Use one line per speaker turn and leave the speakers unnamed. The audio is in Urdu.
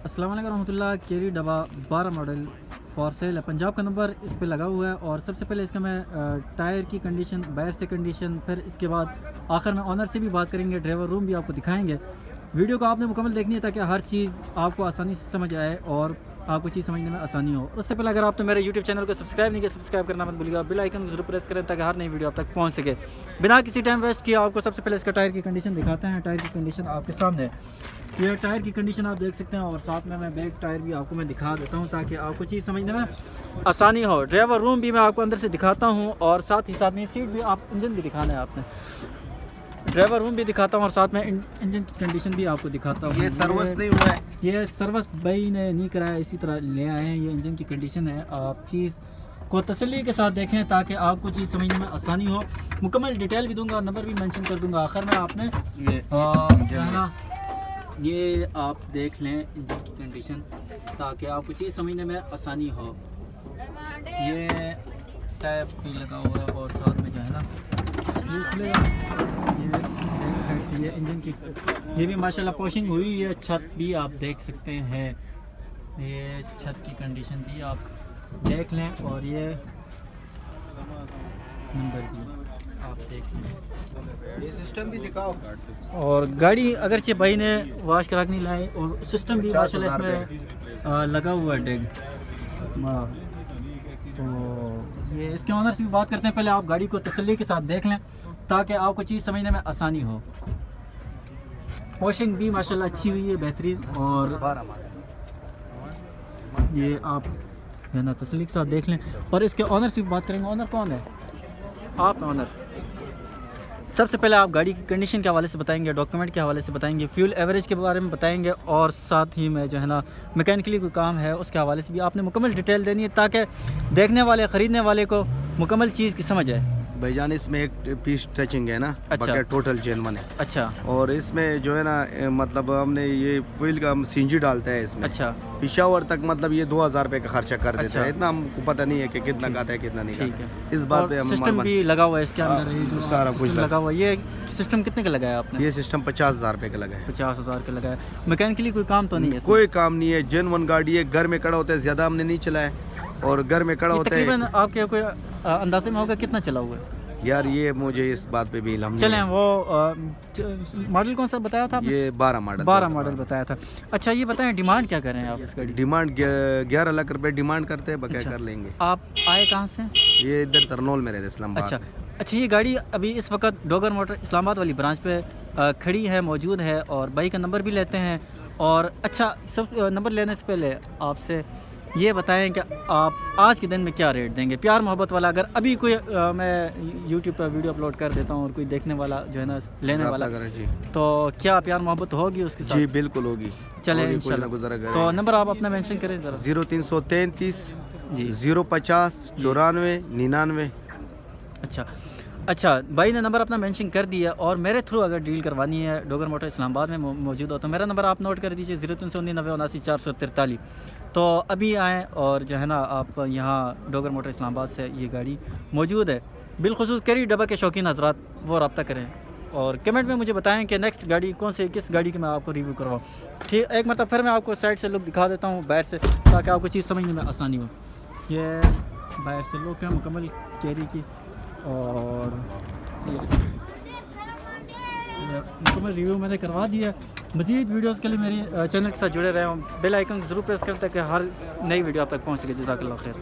السلام علیکم ورحمۃ اللہ. کیری ڈبا 12 ماڈل فار سیل ہے. پنجاب کا نمبر اس پہ لگا ہوا ہے. اور سب سے پہلے اس کا میں ٹائر کی کنڈیشن, باہر سے کنڈیشن, پھر اس کے بعد آخر میں آنر سے بھی بات کریں گے, ڈرائیور روم بھی آپ کو دکھائیں گے. ویڈیو کو آپ نے مکمل دیکھنی ہے تاکہ ہر چیز آپ کو آسانی سے سمجھ آئے اور آپ کو چیز سمجھنے میں آسانی ہو. اس سے پہلے اگر آپ نے میرے یوٹیوب چینل کو سبسکرائب نہیں کیا, سبسکرائب کرنا مت بھولیے گا, بیل آئیکن کو ضرور پریس کریں تاکہ ہر نئی ویڈیو آپ تک پہنچ سکے. بنا کسی ٹائم ویسٹ کیے آپ کو سب سے پہلے اس کا ٹائر کی کنڈیشن دکھاتے ہیں. ٹائر کی کنڈیشن آپ کے سامنے ہے. یہ ٹائر کی کنڈیشن آپ دیکھ سکتے ہیں, اور ساتھ میں بیک ٹائر بھی آپ کو میں دکھا دیتا ہوں تاکہ آپ کو چیز سمجھنے میں آسانی ہو. ڈرائیور روم بھی میں آپ کو اندر سے دکھاتا ہوں, اور ساتھ ہی ساتھ میں سیٹ بھی, آپ انجن بھی دکھانا ہے آپ نے, ڈرائیور روم بھی دکھاتا ہوں, اور ساتھ میں انجن کی کنڈیشن بھی آپ کو دکھاتا ہوں.
یہ سروس نہیں ہوا ہے,
یہ سروس بھائی نے نہیں کرایا, اسی طرح لے آئے ہیں. یہ انجن کی کنڈیشن ہے. آپ چیز کو تسلی کے ساتھ دیکھیں تاکہ آپ کو چیز سمجھنے میں آسانی ہو. مکمل ڈیٹیل بھی دوں گا, نمبر بھی مینشن کر دوں گا آخر میں. آپ نے یہ آپ دیکھ لیں انجن کی کنڈیشن تاکہ آپ کو چیز سمجھنے میں آسانی ہو. یہ ٹیپ بھی لگا ہوا ہے, اور ساتھ میں جو ہے نا یہ ایک سائڈ سے یہ انجن کی, یہ بھی ماشاءاللہ پوشنگ ہوئی ہے. چھت بھی آپ دیکھ سکتے ہیں, یہ چھت کی کنڈیشن بھی آپ دیکھ لیں, اور یہ نمبر بھی آپ دیکھ لیں.
یہ سسٹم بھی دکھاؤ.
اور گاڑی اگرچہ بھائی نے واش کرا کے نہیں لائے, اور سسٹم بھی ماشاءاللہ اس میں لگا ہوا ہے ڈیگ. تو یہ اس کے آنر سے بھی بات کرتے ہیں. پہلے آپ گاڑی کو تسلی کے ساتھ دیکھ لیں تاکہ آپ کو چیز سمجھنے میں آسانی ہو. پوشنگ بھی ماشاءاللہ اچھی ہوئی ہے, بہترین. اور یہ آپ جو ہے نا تسلی کے ساتھ دیکھ لیں. اور اس کے آنر سے بھی بات کریں گے. آنر کون ہے؟ آپ آنر. سب سے پہلے آپ گاڑی کی کنڈیشن کے حوالے سے بتائیں گے, ڈاکیومنٹ کے حوالے سے بتائیں گے, فیول ایوریج کے بارے میں بتائیں گے, اور ساتھ ہی میں جو ہے نا میکینکلی کوئی کام ہے اس کے حوالے سے بھی آپ نے مکمل ڈیٹیل دینی ہے تاکہ دیکھنے والے, خریدنے والے کو مکمل چیز کی سمجھ آئے.
بھائی جان اس میں ایک پیس ٹچنگ ہے نا,
اچھا,
ٹوٹل چین ون ہے.
اچھا.
اور اس میں جو ہے نا مطلب ہم نے یہ فوئل کا سی این جی ڈالتا ہے اس میں.
اچھا.
پشاور تک مطلب یہ 2000 روپے کا خرچہ کر دیتا ہے. اتنا ہم کو پتہ نہیں ہے کہ کتنا کا آتا ہے کتنا نہیں کا ہے. اس بات پہ ہم
سسٹم بھی لگا ہوا ہے اس کے اندر,
سارا کچھ
لگا ہوا ہے. یہ سسٹم کتنے کا لگایا آپ نے؟
یہ سسٹم 50,000 روپے کا لگا ہے.
50,000 کا لگایا. میکینکلی کوئی کام تو نہیں ہے؟
کوئی کام نہیں ہے. جن ون گاڑی ہے, گھر میں کھڑا ہوتا ہے, زیادہ ہم نے نہیں چلایا, اور گھر میں کھڑا ہوتا ہے.
تقریباً آپ کے کوئی اندازے میں ہوگا کتنا چلا ہوا ہے؟
یار یہ مجھے اس بات پہ بھی علم نہیں.
چلیں, وہ ماڈل کون سا بتایا تھا آپ نے؟
یہ 12 ماڈل.
12 ماڈل بتایا تھا. اچھا یہ بتائیں ڈیمانڈ کیا کر رہے ہیں آپ اس گاڑی؟
ڈیمانڈ 11 لاکھ روپے ڈیمانڈ کرتے ہیں, بقیہ کر لیں گے.
آپ آئے کہاں سے؟
یہ ادھر ترنول میں رہتے, اسلام آباد.
اچھا یہ گاڑی ابھی اس وقت ڈوگر موٹر اسلام آباد والی برانچ پہ کھڑی ہے, موجود ہے, اور بھائی کا نمبر بھی لیتے ہیں. اور اچھا سب نمبر لینے سے پہلے آپ سے یہ بتائیں کہ آپ آج کے دن میں کیا ریٹ دیں گے, پیار محبت والا. اگر ابھی کوئی میں یوٹیوب پہ ویڈیو اپلوڈ کر دیتا ہوں اور کوئی دیکھنے والا جو ہے نا لینے والا, تو کیا پیار محبت ہوگی اس کے ساتھ؟
جی بالکل ہوگی.
چلیں انشاءاللہ. تو نمبر آپ اپنا مینشن کریں ذرا.
0333
جی
050 94 99.
اچھا بھائی نے نمبر اپنا مینشن کر دیا. اور میرے تھرو اگر ڈیل کروانی ہے, ڈوگر موٹر اسلام آباد میں موجود ہو, تو میرا نمبر آپ نوٹ کر دیجیے 0319 443. تو ابھی آئیں, اور جو ہے نا آپ یہاں ڈوگر موٹر اسلام آباد سے یہ گاڑی موجود ہے. بالخصوص کیری ڈبا کے شوقین حضرات وہ رابطہ کریں, اور کمنٹ میں مجھے بتائیں کہ نیکسٹ گاڑی کون سے, کس گاڑی کی میں آپ کو ریویو کرواؤں. ٹھیک, ایک مرتبہ پھر میں آپ کو سائڈ سے لک دکھا دیتا ہوں باہر سے تاکہ آپ کو چیز سمجھنے میں آسانی ہو. یہ باہر سے لک ہے مکمل کیری کی, اور مکمل ریویو میں نے کروا دیا. مزید ویڈیوز کے لیے میری چینل کے ساتھ جڑے رہے ہوں, بیل آئیکن ضرور پریس کریں تاکہ ہر نئی ویڈیو آپ تک پہنچ سکے. جزاک اللہ خیر.